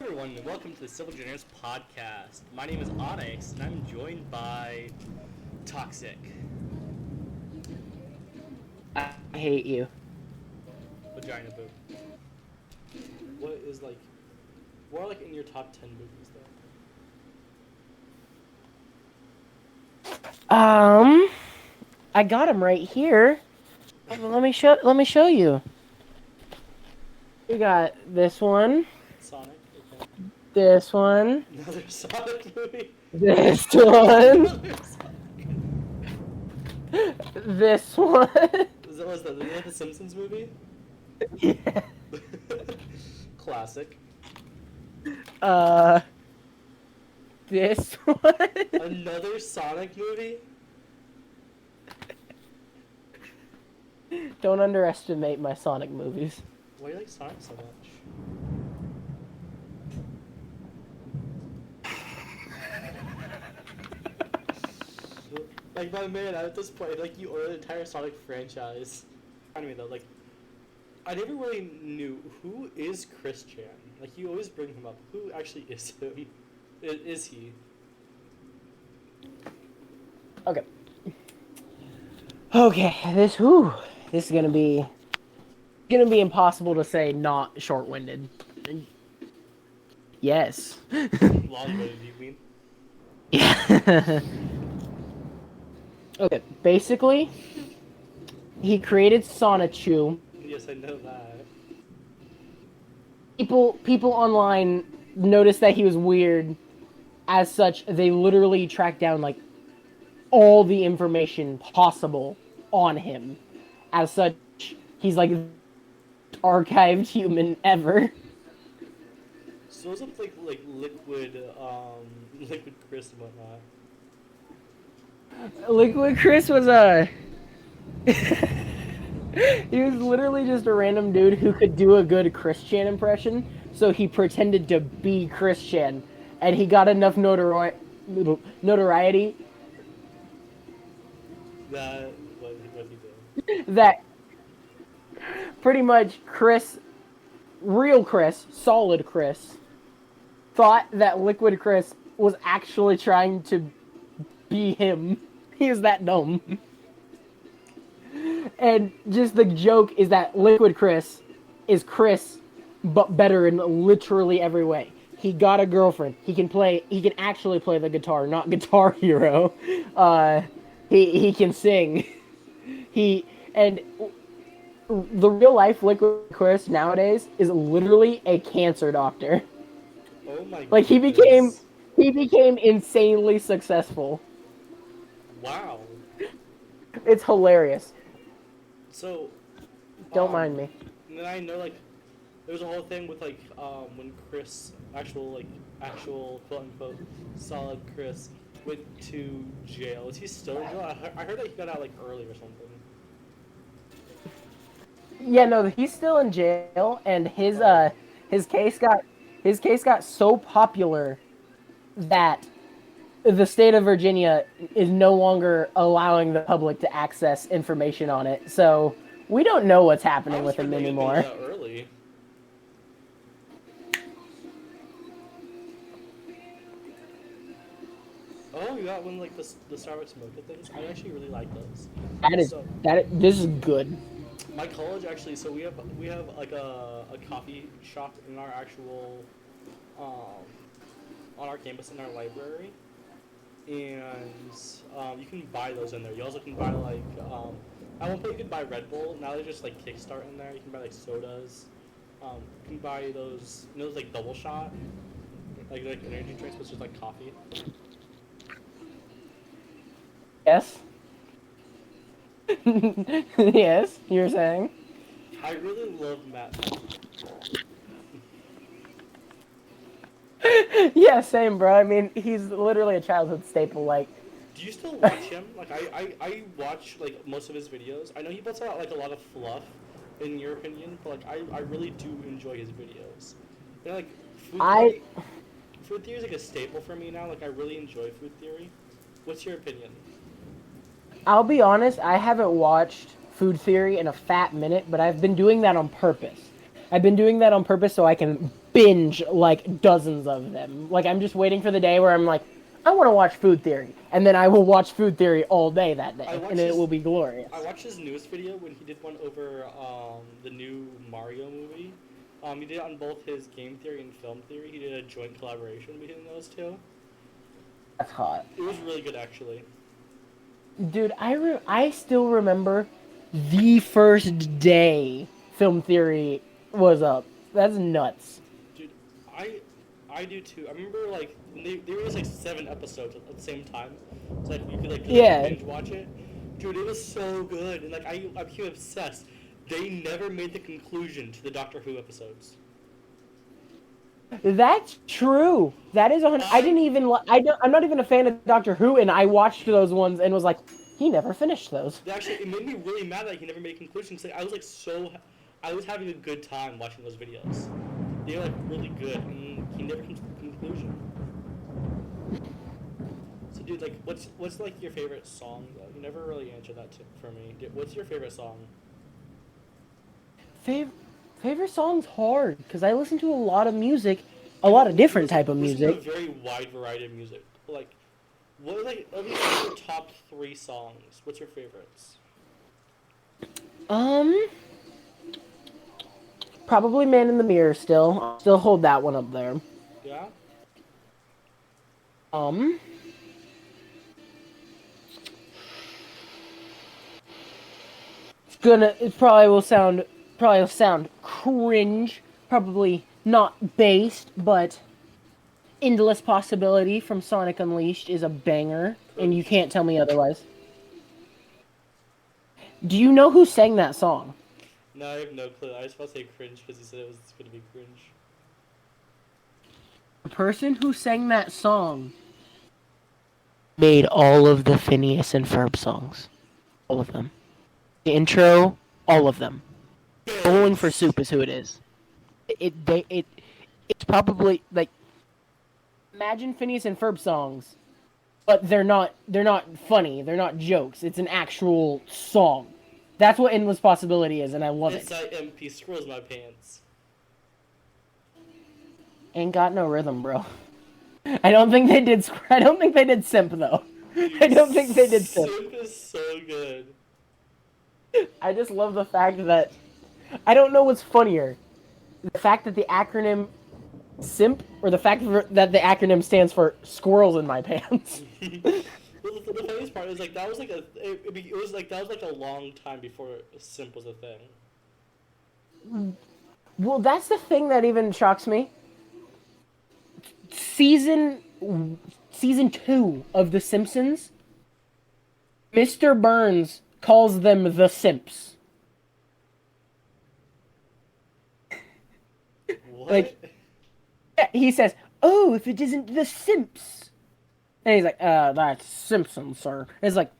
everyone, and welcome to the Degenerates podcast. My name is Onyx, and I'm joined by Toxic. I hate you. Vagina boob. What are in your top 10 movies though? I got him right here. Let me show you. We got this one. Sonic? Okay. This one. Another Sonic movie? This one. Another Sonic. This one. Is that the Simpsons movie? Yeah. Classic. This one. Another Sonic movie? Don't underestimate my Sonic movies. Why do you like Sonic so much? My man, at this point, you own an entire Sonic franchise. Anyway, though, I never really knew who is Chris Chan. You always bring him up. Who actually is him? Is he? Okay. This is gonna be impossible to say not short-winded. Yes. Long-winded, you mean? Yeah. Okay, basically, he created Sonichu. Yes, I know that. People online noticed that he was weird. As such, they literally tracked down all the information possible on him. As such, he's the archived human ever. So is it liquid Chris and whatnot? Liquid Chris was he was literally just a random dude who could do a good Chris Chan impression, so he pretended to be Chris Chan, and he got enough notoriety. That what he did. That pretty much real Chris, solid Chris, thought that Liquid Chris was actually trying to be him. He is that dumb. And just the joke is that Liquid Chris is Chris, but better in literally every way. He got a girlfriend. He can actually play the guitar, not Guitar Hero. He can sing. And the real life Liquid Chris nowadays is literally a cancer doctor. Oh my god. He became insanely successful. Wow. It's hilarious. So Don't mind me. And then I know there was a whole thing with when Chris actual quote unquote solid Chris went to jail. Is he still in jail? I heard that he got out early or something. Yeah, no, he's still in jail, and his case got so popular that the state of Virginia is no longer allowing the public to access information on it. So we don't know what's happening with him anymore. That early. Oh, you got one the Starbucks mocha things. I actually really like those. This is good. My college actually, so we have a coffee shop in our actual on our campus in our library, and you can buy those in there. You also can buy at one point you could buy Red Bull. Now they just Kickstart in there. You can buy sodas. You can buy those those double shot energy drinks, but it's just coffee. Yes. Yes, you were saying. I really love Matt. Yeah, same, bro. I mean, he's literally a childhood staple. Do you still watch him? I watch most of his videos. I know he puts out a lot of fluff, in your opinion, but I really do enjoy his videos. Food theory is a staple for me now. I really enjoy food theory. What's your opinion? I'll be honest, I haven't watched Food Theory in a fat minute, but I've been doing that on purpose. I've been doing that on purpose so I can binge like dozens of them. Like I'm just waiting for the day where I'm like, I want to watch Food Theory, and then I will watch Food Theory all day that day, and it will be glorious. I watched his newest video when he did one over the new Mario movie. He did it on both his game theory and film theory. He did a joint collaboration between those two. That's hot. It was really good, actually. Dude, I still remember the first day film theory was up. That's nuts. Dude, I do too. I remember like they released like 7 episodes at the same time, so like you could like binge watch it. Dude, it was so good, and like I became obsessed. They never made the conclusion to the Doctor Who episodes. That's true. That is 100. I didn't even. I'm not even a fan of Doctor Who, and I watched those ones and was like, he never finished those. Actually, it made me really mad that he never made conclusions. Like, I was having a good time watching those videos. They were like really good, and he never comes to the conclusion. So, dude, like, what's like your favorite song though? You never really answered that for me. What's your favorite song? Favorite song's hard because I listen to a lot of music, a lot of different type of music. A very wide variety of music. Like, what are like your top 3 songs? What's your favorites? Probably "Man in the Mirror" still. I'll still hold that one up there. Yeah. It probably will sound cringe, probably not based, but "Endless Possibility" from Sonic Unleashed is a banger, and you can't tell me otherwise. Do you know who sang that song? No, I have no clue. I just want to say cringe because he said it was going to be cringe. The person who sang that song made all of the Phineas and Ferb songs. All of them. The intro, all of them. Bowling for Soup is who it is. It's probably like, imagine Phineas and Ferb songs, but they're not funny. They're not jokes. It's an actual song. That's what "Endless Possibility" is, and I love it. It's like MP Squirrels My Pants. Ain't got no rhythm, bro. I don't think they did Simp though. I don't think they did Simp. Simp is so good. I just love the fact that I don't know what's funnier. The fact that the acronym SIMP or the fact that the acronym stands for "Squirrels in My Pants." Well, the funniest part is like that was like a long time before simp was a thing. Well, that's the thing that even shocks me. Season 2 of The Simpsons, Mr. Burns calls them the Simps. What? Like, he says, "Oh, if it isn't the Simps." And he's like, "That's Simpsons, sir." It's like,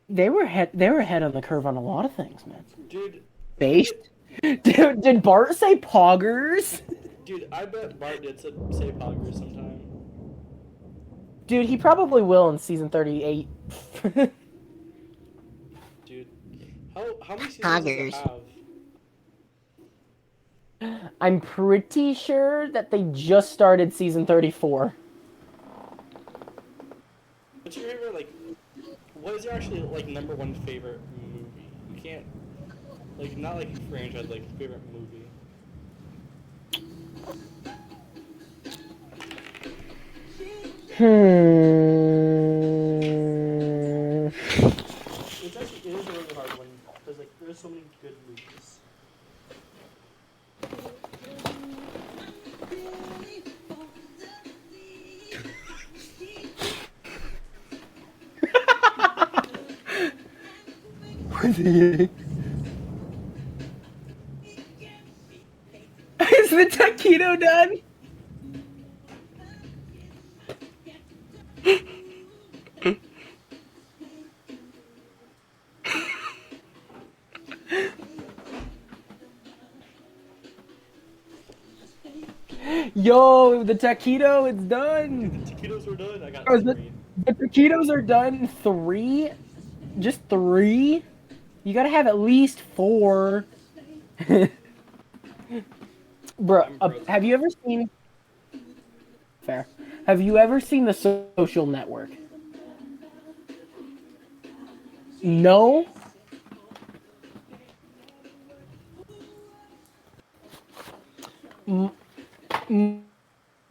they were ahead on the curve on a lot of things, man. Dude. Based? Did Bart say poggers? Dude, I bet Bart did say poggers sometime. Dude, he probably will in season 38. Dude, how many seasons does it have? I'm pretty sure that they just started season 34. What's your favorite, like, what is your actually, like, number 1 favorite movie? You can't, like, not, like, franchise, like, favorite movie. It is a really hard one, because, like, there's so many good movies. Is the taquito done? Yo, the taquito, it's done. Dude, the taquitos are done. I got 3. The taquitos are done. 3? Just 3? You gotta have at least 4. Bro, I'm frozen. have you ever seen? Fair. Have you ever seen The Social Network? No.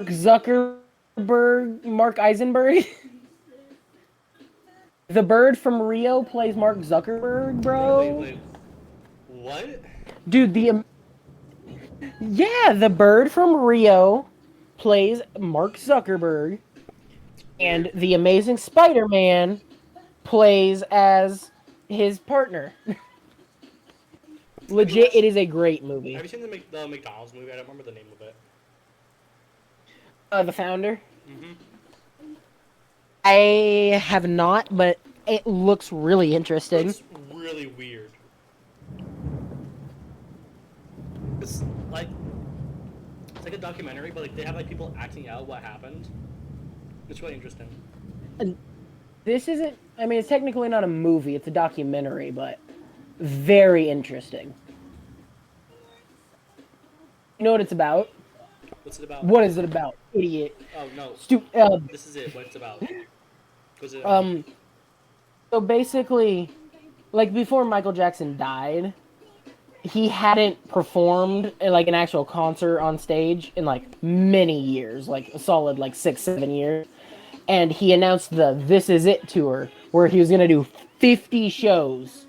Zuckerberg, Mark Eisenberg. The bird from Rio plays Mark Zuckerberg, bro. Wait. What? Dude, the bird from Rio plays Mark Zuckerberg, and the Amazing Spider-Man plays as his partner. Legit, it is a great movie. Have you seen the McDonald's movie? I don't remember the name of it. The Founder? Mm-hmm. I have not, but it looks really interesting. It's really weird. It's like a documentary, but like they have like people acting out what happened. It's really interesting. And this isn't. I mean, it's technically not a movie; it's a documentary, but very interesting. You know what it's about? What's it about? What is it about, idiot? Oh no. This is it. What it's about. What's it about? So basically, like before Michael Jackson died, he hadn't performed like an actual concert on stage in like many years, like a solid like 6-7 years. And he announced the This Is It tour where he was gonna do 50 shows,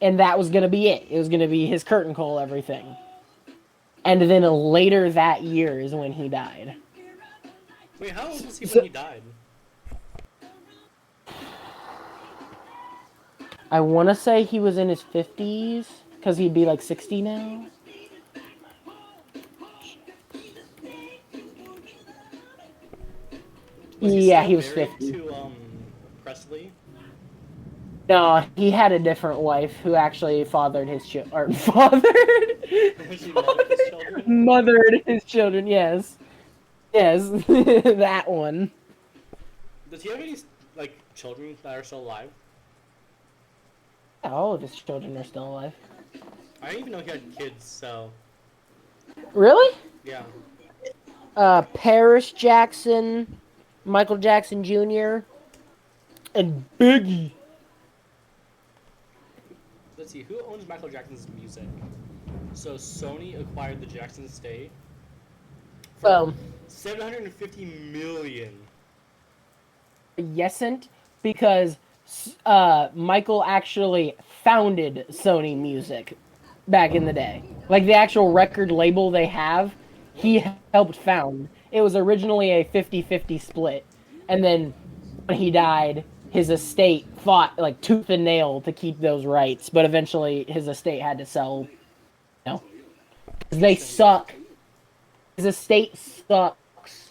and that was gonna be it. It was gonna be his curtain call, everything. And then later that year is when he died. Wait, how old was he when he died? I want to say he was in his 50s, because he'd be like 60 now. Yeah, he was 50. To Presley. No, he had a different wife who actually fathered his children. Mothered his children, yes. Yes, that one. Does he have any like children that are still alive? Yeah, all of his children are still alive. I didn't even know he had kids, so Really? yeah. Paris Jackson, Michael Jackson Jr., and Biggie. Let's see, who owns Michael Jackson's music? So Sony acquired the Jackson estate for $750 million. Yesn't, because Michael actually founded Sony Music back in the day. Like the actual record label they have, he helped found. It was originally a 50-50 split. And then when he died, his estate fought like tooth and nail to keep those rights, but eventually his estate had to sell. You know, they suck. His estate sucks.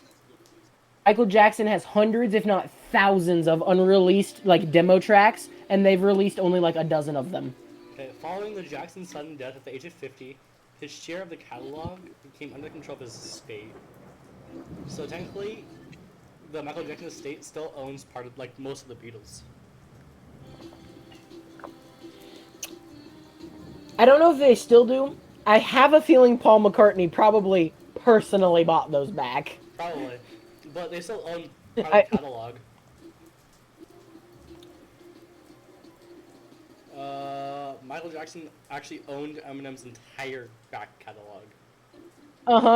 Michael Jackson has hundreds, if not thousands, of unreleased like demo tracks, and they've released only like a dozen of them. Okay, following the Jackson sudden death at the age of 50, his share of the catalog became under control of his estate. So technically, the Michael Jackson estate still owns part of like most of the Beatles. I don't know if they still do. I have a feeling Paul McCartney probably personally bought those back. Probably, but they still own part of the catalog. Michael Jackson actually owned Eminem's entire back catalog.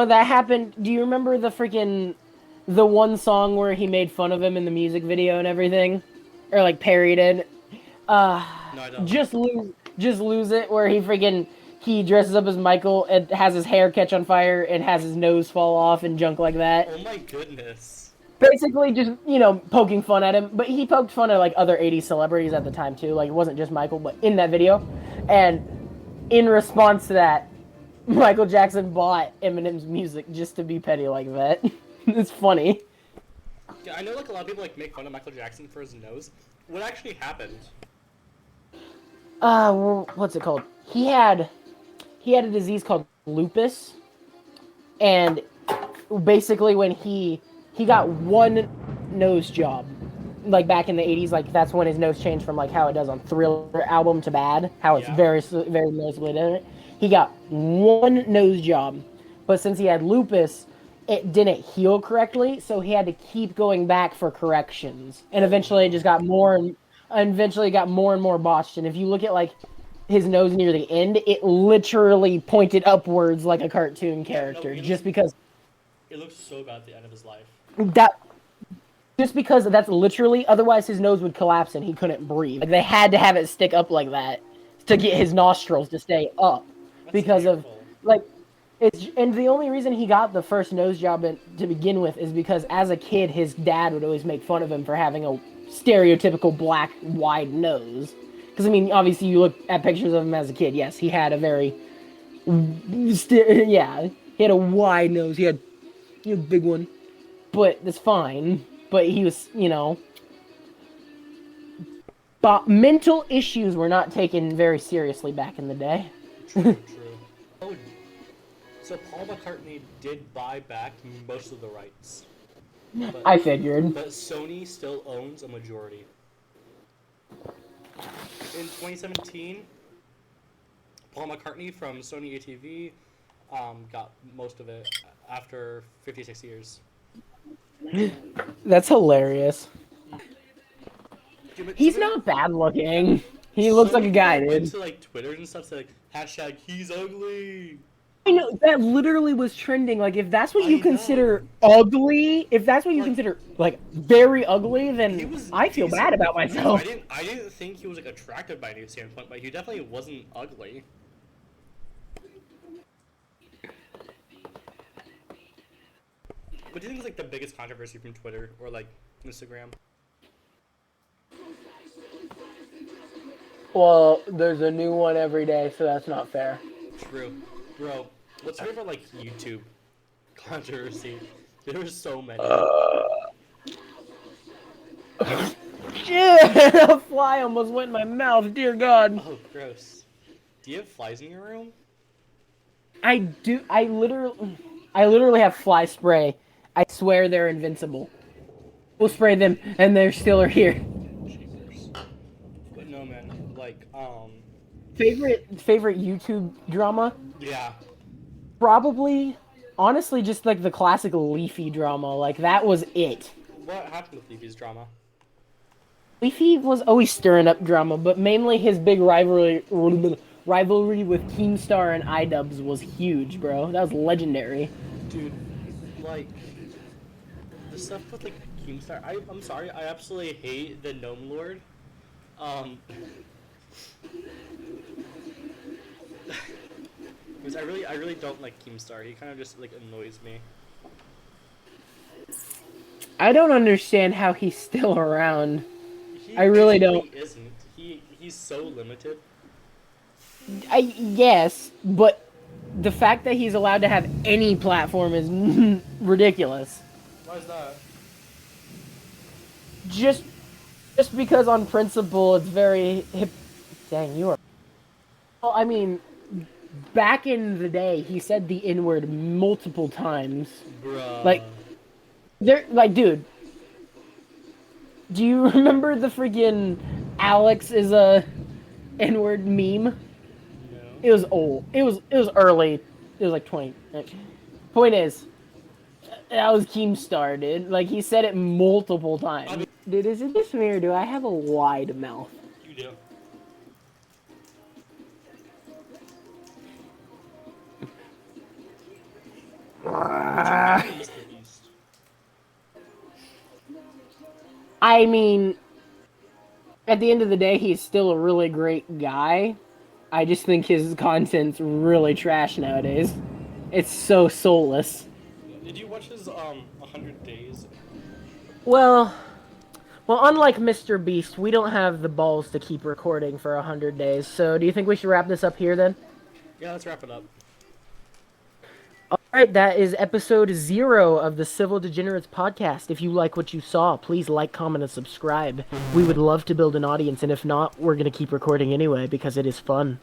That happened. Do you remember the one song where he made fun of him in the music video and everything? Or like parodied it? No, I don't. Just Lose It, where he dresses up as Michael and has his hair catch on fire and has his nose fall off and junk like that. Oh my goodness. Basically just, poking fun at him. But he poked fun at like other 80s celebrities at the time too. Like it wasn't just Michael, but in that video. And in response to that, Michael Jackson bought Eminem's music just to be petty like that. It's funny. Yeah, I know like a lot of people like make fun of Michael Jackson for his nose. What actually happened? What's it called? He had a disease called lupus, and basically when he got one nose job, like back in the 80s, like that's when his nose changed from like how it does on Thriller album to Bad, how it's very, very noticeably different. He got one nose job, but since he had lupus, it didn't heal correctly, so he had to keep going back for corrections, and eventually it just got more and more botched. And if you look at like his nose near the end, it literally pointed upwards like a cartoon character, just because it looks so bad at the end of his life. Just because that's literally, otherwise his nose would collapse and he couldn't breathe. Like, they had to have it stick up like that to get his nostrils to stay up. That's because beautiful. of, like, and the only reason he got the first nose job to begin with is because as a kid, his dad would always make fun of him for having a stereotypical black, wide nose. Because, I mean, obviously you look at pictures of him as a kid, yes, he had a very, he had a wide nose, he had a big one. But that's fine. But he was, but mental issues were not taken very seriously back in the day. True. Oh, so Paul McCartney did buy back most of the rights. But, I figured. But Sony still owns a majority. In 2017, Paul McCartney from Sony ATV got most of it after 56 years. That's hilarious. He's not bad looking. He looks like a guy, dude. Into like Twitter and stuff, so like hashtag he's ugly. I know that literally was trending. Like, if that's what you consider ugly, if that's what you consider like very ugly, then I feel bad about myself. I didn't think he was like attractive by any standpoint, but he definitely wasn't ugly. What do you think is like the biggest controversy from Twitter or like Instagram? Well, there's a new one every day, so that's not fair. True. Bro, what's your favorite like YouTube controversy? There were so many. Shit! A fly almost went in my mouth, dear God. Oh, gross. Do you have flies in your room? I do. I literally have fly spray. I swear they're invincible. We'll spray them, and they still are here. Jeepers. But no, man. Like, Favorite YouTube drama? Yeah. Probably, honestly, just like the classic Leafy drama. Like, that was it. What happened with Leafy's drama? Leafy was always stirring up drama, but mainly his big rivalry with Keemstar and iDubbbz was huge, bro. That was legendary. Dude, like, the stuff with, like, Keemstar, I'm sorry, I absolutely hate the Gnome Lord. Because I really don't like Keemstar. He kind of just, like, annoys me. I don't understand how he's still around. I really don't. He isn't. He's so limited. Yes, but the fact that he's allowed to have any platform is ridiculous. Why is that? Just because on principle it's very hip. Dang, you are. Well, I mean, back in the day, he said the N-word multiple times. Bruh. Dude. Do you remember the freaking Alex is a N-word meme? No. It was old. It was early. It was like 20. Point is, that was Keemstar, dude. Like, he said it multiple times. Dude, is it just me or do I have a wide mouth? You do. I mean, at the end of the day, he's still a really great guy. I just think his content's really trash nowadays. It's so soulless. Did you watch his 100 Days? Well, unlike Mr. Beast, we don't have the balls to keep recording for 100 days. So, do you think we should wrap this up here then? Yeah, let's wrap it up. Alright, that is episode 0 of the Civil Degenerates podcast. If you like what you saw, please like, comment, and subscribe. We would love to build an audience, and if not, we're going to keep recording anyway because it is fun.